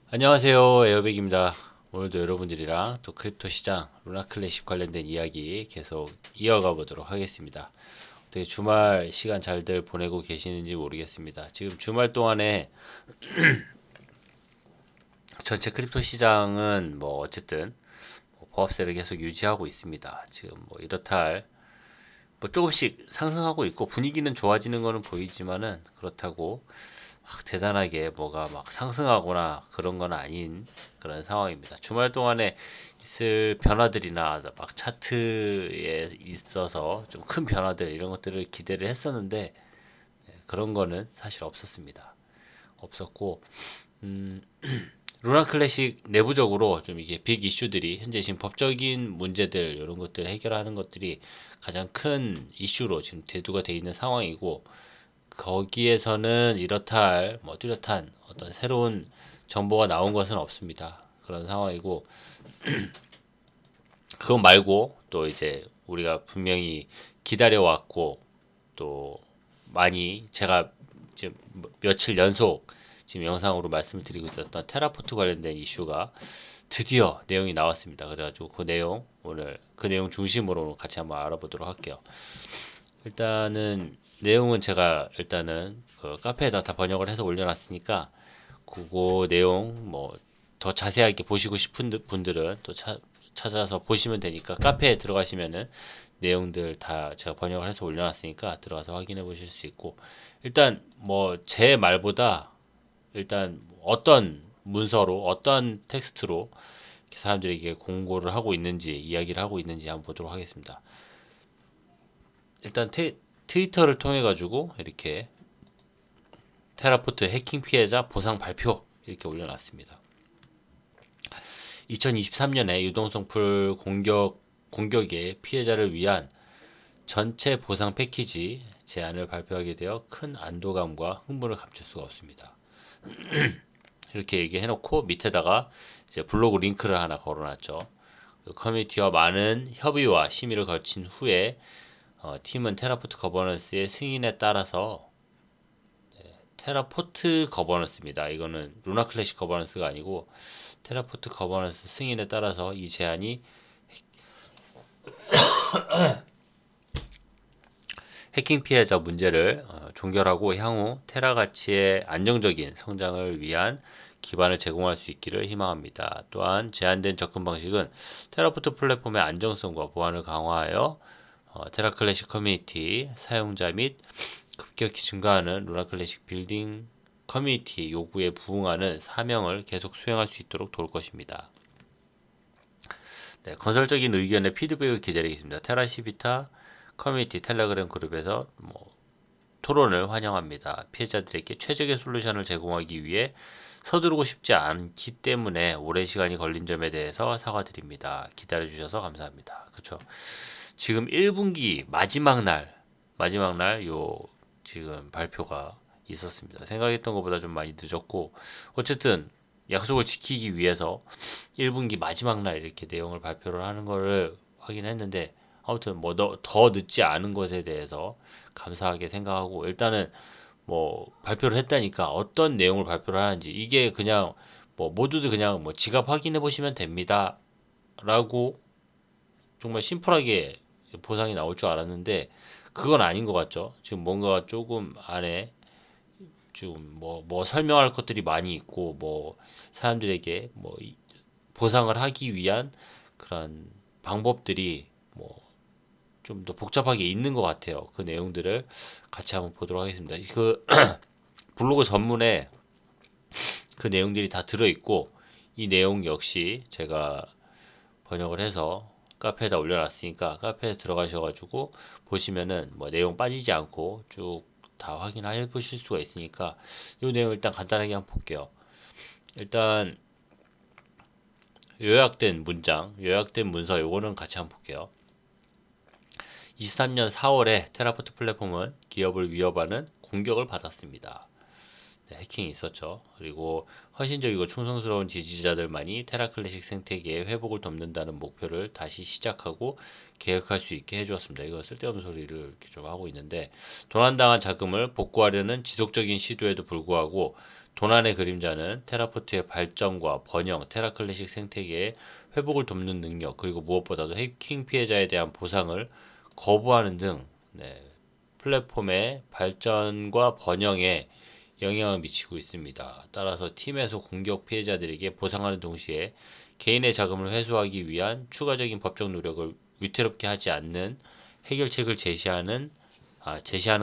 안녕하세요, 에어백입니다. 오늘도 여러분들이랑 또 크립토 시장, 루나 클래식 관련된 이야기 계속 이어가 보도록 하겠습니다. 어떻게 주말 시간 잘들 보내고 계시는지 모르겠습니다. 지금 주말 동안에 전체 크립토 시장은 뭐 어쨌든 보합세를 계속 유지하고 있습니다. 지금 뭐 이렇다 할 뭐 조금씩 상승하고 있고 분위기는 좋아지는 거는 보이지만은 그렇다고 막 대단하게 뭐가 막 상승하거나 그런 건 아닌 그런 상황입니다. 주말 동안에 있을 변화들이나 막 차트에 있어서 좀 큰 변화들 이런 것들을 기대를 했었는데 그런 거는 사실 없었습니다. 없었고 루나 클래식 내부적으로 좀 이게 빅 이슈들이 현재 지금 법적인 문제들 이런 것들 해결하는 것들이 가장 큰 이슈로 지금 대두가 돼 있는 상황이고 거기에서는 이렇다 할 뭐 뚜렷한 어떤 새로운 정보가 나온 것은 없습니다. 그런 상황이고 그거 말고 또 이제 우리가 분명히 기다려왔고 또 많이 제가 지금 며칠 연속 지금 영상으로 말씀을 드리고 있었던 테라포트 관련된 이슈가 드디어 내용이 나왔습니다. 그래가지고 그 내용 오늘 그 내용 중심으로 같이 한번 알아보도록 할게요. 일단은 내용은 제가 일단은 그 카페에다 다 번역을 해서 올려놨으니까 그거 내용 뭐 더 자세하게 보시고 싶은 분들은 또 찾아서 보시면 되니까 카페에 들어가시면은 내용들 다 제가 번역을 해서 올려놨으니까 들어가서 확인해 보실 수 있고 일단 뭐 제 말보다 일단 어떤 문서로 어떤 텍스트로 사람들에게 공고를 하고 있는지 이야기를 하고 있는지 한번 보도록 하겠습니다. 일단 트위터를 통해 가지고 이렇게 테라포트 해킹 피해자 보상 발표 이렇게 올려놨습니다. 2023년에 유동성 풀 공격의 피해자를 위한 전체 보상 패키지 제안을 발표하게 되어 큰 안도감과 흥분을 감출 수가 없습니다. 이렇게 얘기해놓고 밑에다가 이제 블로그 링크를 하나 걸어놨죠. 커뮤니티와 많은 협의와 심의를 거친 후에 팀은 테라포트 거버넌스의 승인에 따라서 테라포트 거버넌스입니다. 이거는 루나 클래식 거버넌스가 아니고 테라포트 거버넌스 승인에 따라서 이 제안이 해킹 피해자 문제를 종결하고 향후 테라 가치의 안정적인 성장을 위한 기반을 제공할 수 있기를 희망합니다. 또한 제한된 접근 방식은 테라포트 플랫폼의 안정성과 보안을 강화하여 테라 클래식 커뮤니티 사용자 및 급격히 증가하는 루나 클래식 빌딩 커뮤니티 요구에 부응하는 사명을 계속 수행할 수 있도록 도울 것입니다. 네, 건설적인 의견의 피드백을 기다리겠습니다. 테라시비타 커뮤니티 텔레그램 그룹에서 토론을 환영합니다. 피해자들에게 최적의 솔루션을 제공하기 위해 서두르고 싶지 않기 때문에 오랜 시간이 걸린 점에 대해서 사과드립니다. 기다려주셔서 감사합니다. 그렇죠. 지금 1분기 마지막 날 요 지금 발표가 있었습니다. 생각했던 것보다 좀 많이 늦었고 어쨌든 약속을 지키기 위해서 1분기 마지막 날 이렇게 내용을 발표를 하는 거를 확인했는데 아무튼 뭐 더 늦지 않은 것에 대해서 감사하게 생각하고 일단은 뭐 발표를 했다니까 어떤 내용을 발표를 하는지 이게 그냥 뭐 모두들 그냥 뭐 지갑 확인해 보시면 됩니다 라고 정말 심플하게 보상이 나올 줄 알았는데 그건 아닌 것 같죠. 지금 뭔가 조금 안에 지금 뭐 설명할 것들이 많이 있고 뭐 사람들에게 뭐 보상을 하기 위한 그런 방법들이 뭐 좀 더 복잡하게 있는 것 같아요. 그 내용들을 같이 한번 보도록 하겠습니다. 그 블로그 전문에 그 내용들이 다 들어있고 이 내용 역시 제가 번역을 해서 카페에다 올려놨으니까 카페에 들어가셔가지고 보시면은 뭐 내용 빠지지 않고 쭉 다 확인해 보실 수가 있으니까 이 내용 일단 간단하게 한번 볼게요. 일단 요약된 문서 요거는 같이 한번 볼게요. 23년 4월에 테라포트 플랫폼은 기업을 위협하는 공격을 받았습니다. 네, 해킹이 있었죠. 그리고 헌신적이고 충성스러운 지지자들만이 테라클래식 생태계의 회복을 돕는다는 목표를 다시 시작하고 계획할 수 있게 해주었습니다. 이거 쓸데없는 소리를 이렇게 좀 하고 있는데, 도난당한 자금을 복구하려는 지속적인 시도에도 불구하고 도난의 그림자는 테라포트의 발전과 번영, 테라클래식 생태계의 회복을 돕는 능력, 그리고 무엇보다도 해킹 피해자에 대한 보상을 거부하는 등, 네, 플랫폼의 발전과 번영에 영향을 미치고 있습니다. 따라서 팀에서 공격 피해자들에게 보상하는 동시에 개인의 자금을 회수하기 위한 추가적인 법적 노력을 위태롭게 하지 않는 해결책을 제시하는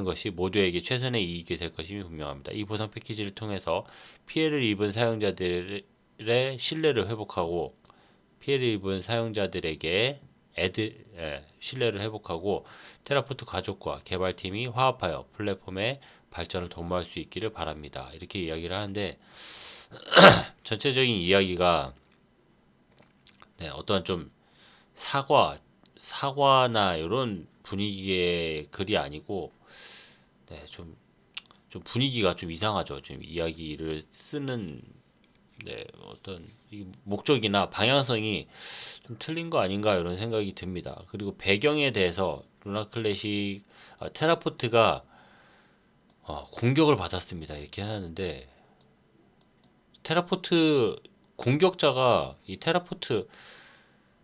것이 모두에게 최선의 이익이 될 것임이 분명합니다. 이 보상 패키지를 통해서 피해를 입은 사용자들의 신뢰를 회복하고 피해를 입은 사용자들에게 신뢰를 회복하고 테라포트 가족과 개발팀이 화합하여 플랫폼의 발전을 도모할 수 있기를 바랍니다. 이렇게 이야기를 하는데, 전체적인 이야기가 네, 어떤 좀 사과나 이런 분위기의 글이 아니고, 네, 좀 분위기가 좀 이상하죠. 좀 이야기를 쓰는, 네, 어떤 이 목적이나 방향성이 좀 틀린 거 아닌가 이런 생각이 듭니다. 그리고 배경에 대해서 루나클래식 테라포트가 공격을 받았습니다. 이렇게 해놨는데, 테라포트 공격자가 이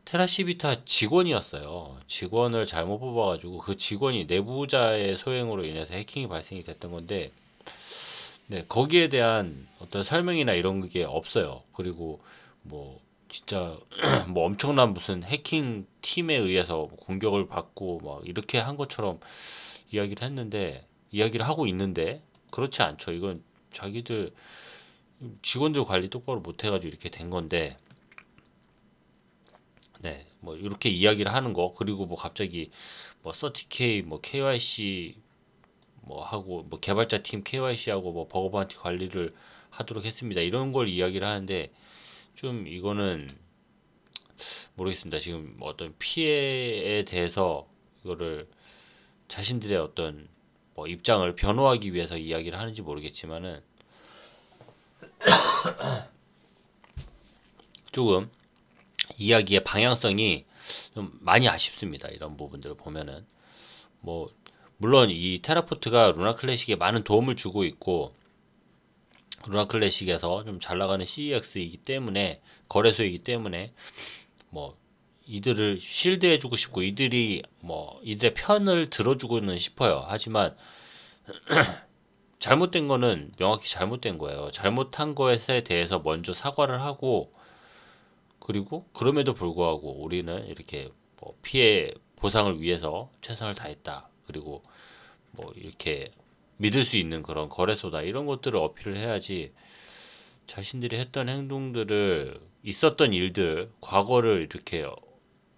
테라시비타 직원이었어요. 직원을 잘못 뽑아가지고 그 직원이 내부자의 소행으로 인해서 해킹이 발생이 됐던 건데, 네, 거기에 대한 어떤 설명이나 이런 게 없어요. 그리고 뭐 진짜 뭐 엄청난 무슨 해킹 팀에 의해서 공격을 받고 막 이렇게 한 것처럼 이야기를 하고 있는데, 그렇지 않죠. 이건 자기들 직원들 관리 똑바로 못 해가지고 이렇게 된 건데, 네, 뭐 이렇게 이야기를 하는 거. 그리고 뭐 갑자기 뭐 30K 뭐 KYC 뭐 하고 뭐 개발자 팀 KYC 하고 뭐 버거반티 관리를 하도록 했습니다. 이런 걸 이야기를 하는데, 좀 이거는 모르겠습니다. 지금 어떤 피해에 대해서 이거를 자신들의 어떤 뭐 입장을 변호하기 위해서 이야기를 하는지 모르겠지만은, 조금 이야기의 방향성이 좀 많이 아쉽습니다. 이런 부분들을 보면은 뭐 물론 이 테라포트가 루나 클래식에 많은 도움을 주고 있고, 루나 클래식에서 좀 잘 나가는 CEX이기 때문에, 거래소이기 때문에 뭐 이들을 쉴드해주고 싶고 이들의 편을 들어주고는 싶어요. 하지만 잘못된 거는 명확히 잘못된 거예요. 잘못한 것에 대해서 먼저 사과를 하고, 그리고 그럼에도 불구하고 우리는 이렇게 뭐 피해 보상을 위해서 최선을 다했다, 그리고 뭐 이렇게 믿을 수 있는 그런 거래소다, 이런 것들을 어필을 해야지, 자신들이 했던 행동들을, 있었던 일들, 과거를 이렇게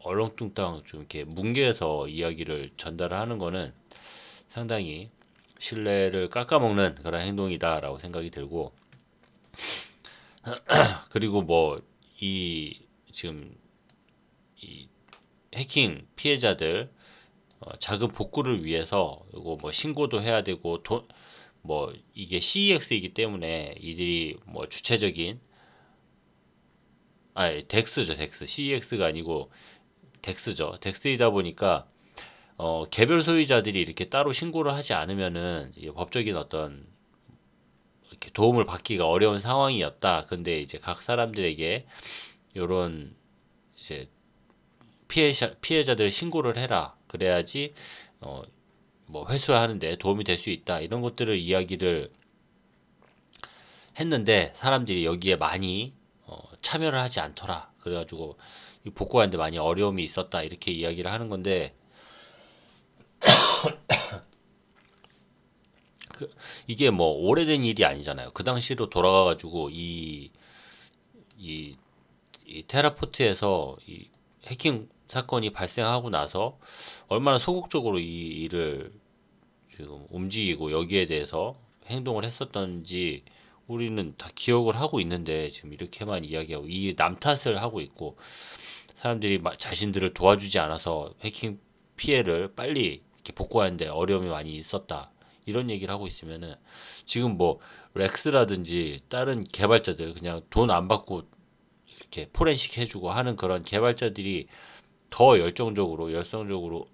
얼렁뚱땅 좀 이렇게 뭉개서 이야기를 전달하는 거는 상당히 신뢰를 깎아먹는 그런 행동이다라고 생각이 들고, 그리고 뭐 이 지금 이 해킹 피해자들 자금 복구를 위해서 이거 뭐 신고도 해야 되고, 뭐 이게 CEX이기 때문에 이들이 뭐 주체적인, 덱스죠, 덱스. CEX가 아니고 덱스죠. 덱스이다 보니까 개별 소유자들이 이렇게 따로 신고를 하지 않으면은 이 법적인 어떤 이렇게 도움을 받기가 어려운 상황이었다. 근데 이제 각 사람들에게 요런 이제 피해자들 신고를 해라. 그래야지 뭐 회수하는데 도움이 될 수 있다. 이런 것들을 이야기를 했는데, 사람들이 여기에 많이 참여를 하지 않더라. 그래가지고 복구하는데 많이 어려움이 있었다. 이렇게 이야기를 하는 건데, 이게 뭐 오래된 일이 아니잖아요. 그 당시로 돌아가가지고 이 테라포트에서 이 해킹 사건이 발생하고 나서 얼마나 소극적으로 이 일을 지금 움직이고 여기에 대해서 행동을 했었던지 우리는 다 기억을 하고 있는데, 지금 이렇게만 이야기하고 이 남 탓을 하고 있고, 사람들이 자신들을 도와주지 않아서 해킹 피해를 빨리 이렇게 복구하는데 어려움이 많이 있었다, 이런 얘기를 하고 있으면은, 지금 뭐 렉스라든지 다른 개발자들 그냥 돈 안 받고 이렇게 포렌식 해주고 하는 그런 개발자들이 더 열성적으로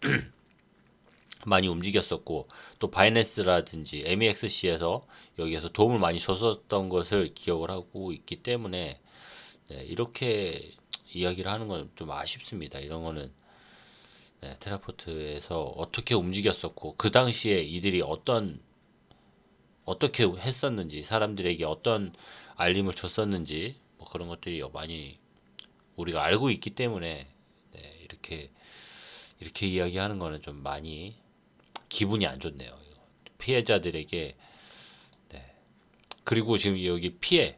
많이 움직였었고, 또 바이낸스라든지 MEXC에서 여기에서 도움을 많이 줬었던 것을 기억을 하고 있기 때문에, 네, 이렇게 이야기를 하는 건 좀 아쉽습니다. 이런 거는, 네, 테라포트에서 어떻게 움직였었고 그 당시에 이들이 어떻게 했었는지, 사람들에게 어떤 알림을 줬었는지, 뭐 그런 것들이 많이 우리가 알고 있기 때문에, 네, 이렇게 이야기하는 거는 좀 많이 기분이 안 좋네요. 피해자들에게. 그리고 지금 여기 피해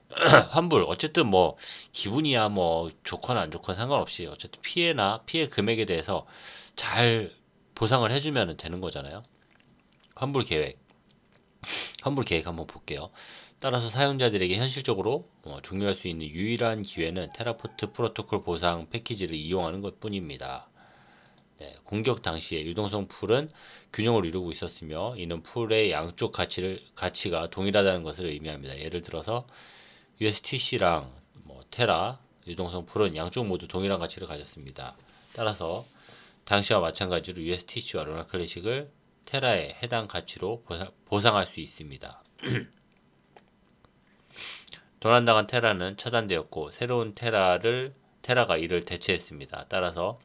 환불, 어쨌든 뭐 기분이야 뭐 좋거나 안 좋거나 상관없이 어쨌든 피해나 피해 금액에 대해서 잘 보상을 해주면 되는 거잖아요. 환불 계획 환불 계획 한번 볼게요. 따라서 사용자들에게 현실적으로 종료할 수 있는 유일한 기회는 테라포트 프로토콜 보상 패키지를 이용하는 것 뿐입니다. 네, 공격 당시에 유동성 풀은 균형을 이루고 있었으며, 이는 풀의 양쪽 가치가 동일하다는 것을 의미합니다. 예를 들어서 USTC랑 테라 유동성 풀은 양쪽 모두 동일한 가치를 가졌습니다. 따라서 당시와 마찬가지로 USTC와 루나 클래식을 테라의 해당 가치로 보상할 수 있습니다. 도난당한 테라는 차단되었고 새로운 테라가 이를 대체했습니다. 따라서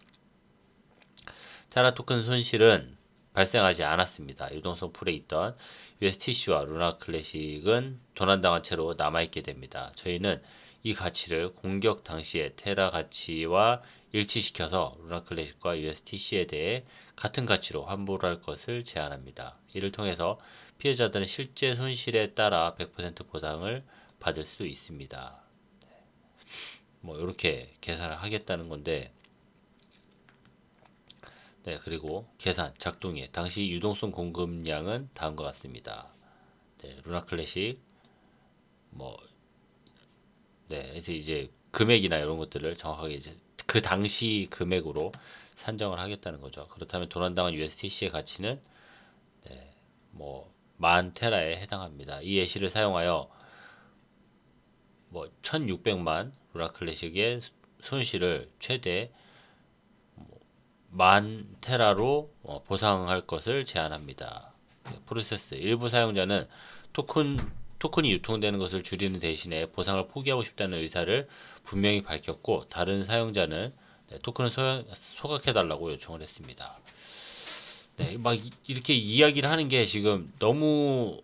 테라 토큰 손실은 발생하지 않았습니다. 유동성 풀에 있던 USTC와 루나 클래식은 도난당한 채로 남아있게 됩니다. 저희는 이 가치를 공격 당시의 테라 가치와 일치시켜서 루나 클래식과 USTC에 대해 같은 가치로 환불할 것을 제안합니다. 이를 통해서 피해자들은 실제 손실에 따라 100% 보상을 받을 수 있습니다. 뭐 이렇게 계산을 하겠다는 건데, 네, 그리고 계산 작동일 당시 유동성 공급량은 다음과 같습니다. 네, 루나 클래식 네, 그래서 이제 금액이나 이런 것들을 정확하게 이제 그 당시 금액으로 산정을 하겠다는 거죠. 그렇다면 도난당한 USTC의 가치는 만 테라에 해당합니다. 이 예시를 사용하여 1600만 루나 클래식의 손실을 최대 만 테라로 보상할 것을 제안합니다. 프로세스 일부 사용자는 토큰이 유통되는 것을 줄이는 대신에 보상을 포기하고 싶다는 의사를 분명히 밝혔고, 다른 사용자는 토큰을 소각해달라고 요청을 했습니다. 네, 막 이렇게 이야기를 하는 게 지금 너무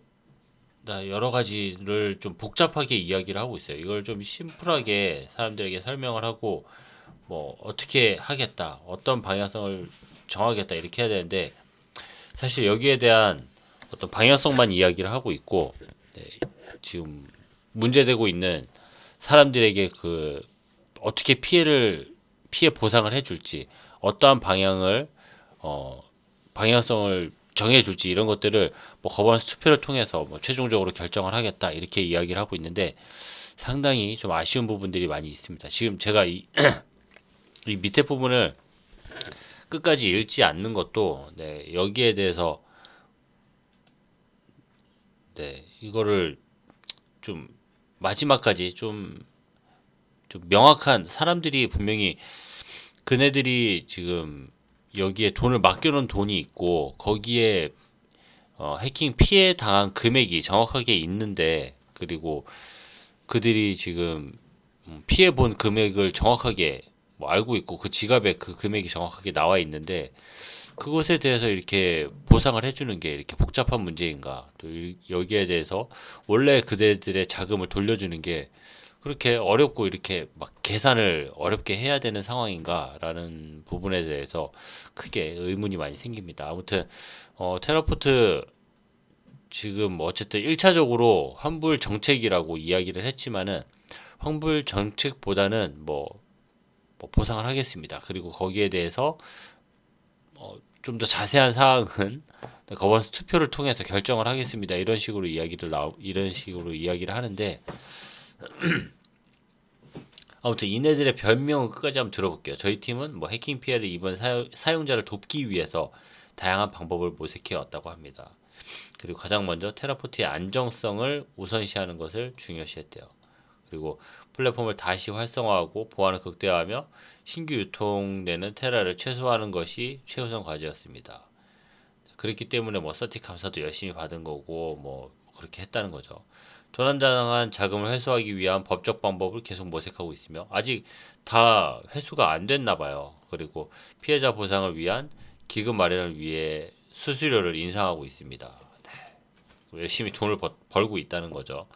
여러 가지를 좀 복잡하게 이야기를 하고 있어요. 이걸 좀 심플하게 사람들에게 설명을 하고 어떻게 하겠다, 어떤 방향성을 정하겠다 이렇게 해야 되는데, 사실 여기에 대한 어떤 방향성만 이야기를 하고 있고, 네, 지금 문제되고 있는 사람들에게 어떻게 피해 보상을 해줄지, 어떠한 방향성을 정해줄지, 이런 것들을 거버넌스 투표를 통해서 최종적으로 결정을 하겠다 이렇게 이야기를 하고 있는데, 상당히 좀 아쉬운 부분들이 많이 있습니다. 지금 제가 이 밑에 부분을 끝까지 읽지 않는 것도, 네, 여기에 대해서 이거를 좀 마지막까지 좀 명확한, 사람들이 분명히 그네들이 지금 여기에 돈을 맡겨놓은 돈이 있고 거기에 해킹 피해 당한 금액이 정확하게 있는데, 그리고 그들이 지금 피해 본 금액을 정확하게 알고 있고 그 지갑에 그 금액이 정확하게 나와 있는데, 그것에 대해서 이렇게 보상을 해주는 게 이렇게 복잡한 문제인가, 또 여기에 대해서 원래 그대들의 자금을 돌려주는 게 그렇게 어렵고 이렇게 계산을 어렵게 해야 되는 상황인가라는 부분에 대해서 크게 의문이 많이 생깁니다. 아무튼 테라포트 지금 어쨌든 1차적으로 환불 정책이라고 이야기를 했지만은, 환불 정책보다는 보상을 하겠습니다. 그리고 거기에 대해서 좀 더 자세한 사항은 거버넌스 투표를 통해서 결정을 하겠습니다. 이런 식으로 이야기를 하는데, 아무튼 이네들의 별명은 끝까지 한번 들어볼게요. 저희 팀은 해킹 피해를 입은 사용자를 돕기 위해서 다양한 방법을 모색해 왔다고 합니다. 그리고 가장 먼저 테라포트의 안정성을 우선시하는 것을 중요시했대요. 그리고 플랫폼을 다시 활성화하고 보안을 극대화하며 신규 유통되는 테라를 최소화하는 것이 최우선 과제였습니다. 그렇기 때문에 뭐 서티 감사도 열심히 받은 거고 뭐 그렇게 했다는 거죠. 도난당한 자금을 회수하기 위한 법적 방법을 계속 모색하고 있으며 아직 다 회수가 안 됐나 봐요. 그리고 피해자 보상을 위한 기금 마련을 위해 수수료를 인상하고 있습니다. 네. 열심히 돈을 벌고 있다는 거죠.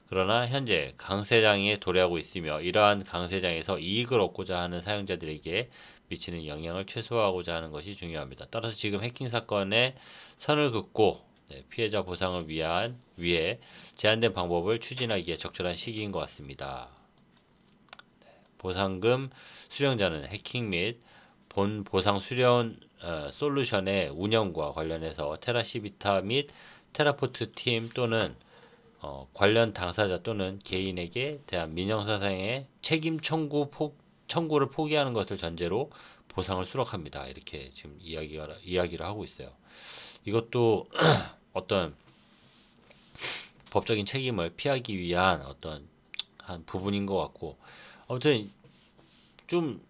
그러나 현재 강세장에 도래하고 있으며 이러한 강세장에서 이익을 얻고자 하는 사용자들에게 미치는 영향을 최소화하고자 하는 것이 중요합니다. 따라서 지금 해킹 사건의 선을 긋고 피해자 보상을 위해 제한된 방법을 추진하기에 적절한 시기인 것 같습니다. 보상금 수령자는 해킹 및 본 보상 수령 솔루션의 운영과 관련해서 테라시비타 및 테라포트 팀 또는 관련 당사자 또는 개인에게 대한 민형사상의 책임 청구를 포기하는 것을 전제로 보상을 수락합니다. 이렇게 지금 이야기를 하고 있어요. 이것도 어떤 법적인 책임을 피하기 위한 어떤 한 부분인 것 같고 아무튼 좀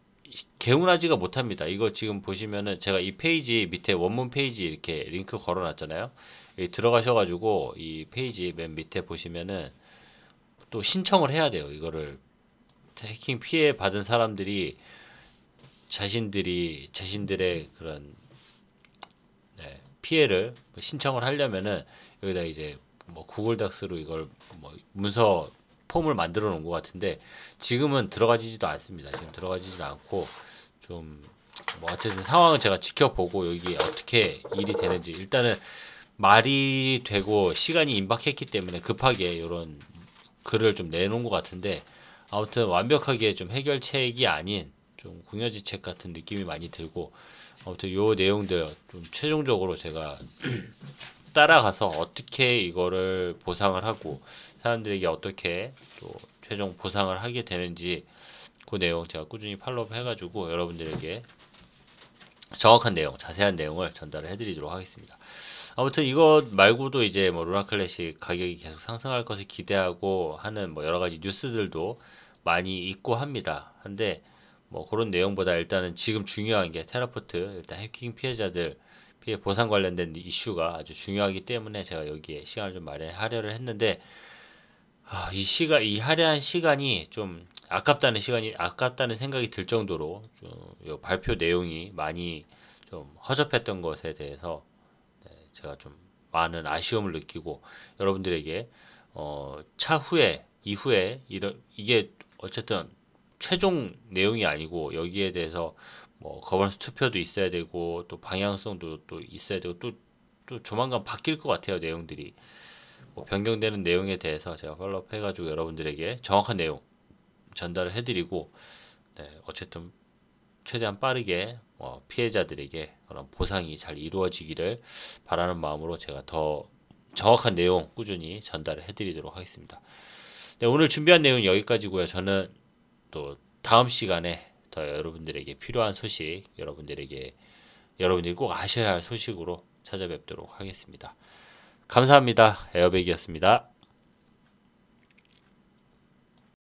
개운하지가 못합니다. 이거 지금 보시면은 제가 이 페이지 밑에 원문 페이지 이렇게 링크 걸어놨잖아요. 들어가셔가지고 이 페이지 맨 밑에 보시면은 또 신청을 해야 돼요. 이거를 해킹 피해 받은 사람들이 자신들의 그런 피해를 신청을 하려면은 여기다 이제 뭐 구글 닥스로 이걸 뭐 문서 폼을 만들어 놓은 것 같은데 지금은 들어가지지도 않습니다. 지금 들어가지지도 않고 좀 뭐 어쨌든 상황을 제가 지켜보고 여기 어떻게 일이 되는지 일단은 말이 되고 시간이 임박했기 때문에 급하게 이런 글을 좀 내놓은 것 같은데 아무튼 완벽하게 좀 해결책이 아닌 좀 궁여지책 같은 느낌이 많이 들고 아무튼 요 내용들 좀 최종적으로 제가 따라가서 어떻게 이거를 보상을 하고 사람들에게 어떻게 또 최종 보상을 하게 되는지 그 내용 제가 꾸준히 팔로우 해가지고 여러분들에게 정확한 내용, 자세한 내용을 전달을 해드리도록 하겠습니다. 아무튼 이것 말고도 이제 뭐 루나 클래식 가격이 계속 상승할 것을 기대하고 하는 뭐 여러 가지 뉴스들도 많이 있고 합니다. 한데 뭐 그런 내용보다 일단은 지금 중요한 게 테라포트 일단 해킹 피해자들 피해 보상 관련된 이슈가 아주 중요하기 때문에 제가 여기에 시간을 좀 마련하려를 했는데 이 할애한 시간이 좀 아깝다는 생각이 들 정도로 좀 발표 내용이 많이 좀 허접했던 것에 대해서 제가 좀 많은 아쉬움을 느끼고 여러분들에게 이후에 이게 어쨌든 최종 내용이 아니고 여기에 대해서 뭐 거버넌스 투표도 있어야 되고 또 방향성도 또 있어야 되고 또 조만간 바뀔 것 같아요. 내용들이 뭐 변경되는 내용에 대해서 제가 팔로우업 해가지고 여러분들에게 정확한 내용 전달을 해드리고 어쨌든 최대한 빠르게 피해자들에게 그런 보상이 잘 이루어지기를 바라는 마음으로 제가 더 정확한 내용 꾸준히 전달을 해드리도록 하겠습니다. 오늘 준비한 내용은 여기까지고요. 저는 또 다음 시간에 더 여러분들에게 필요한 소식, 여러분들이 꼭 아셔야 할 소식으로 찾아뵙도록 하겠습니다. 감사합니다. 에어백이었습니다.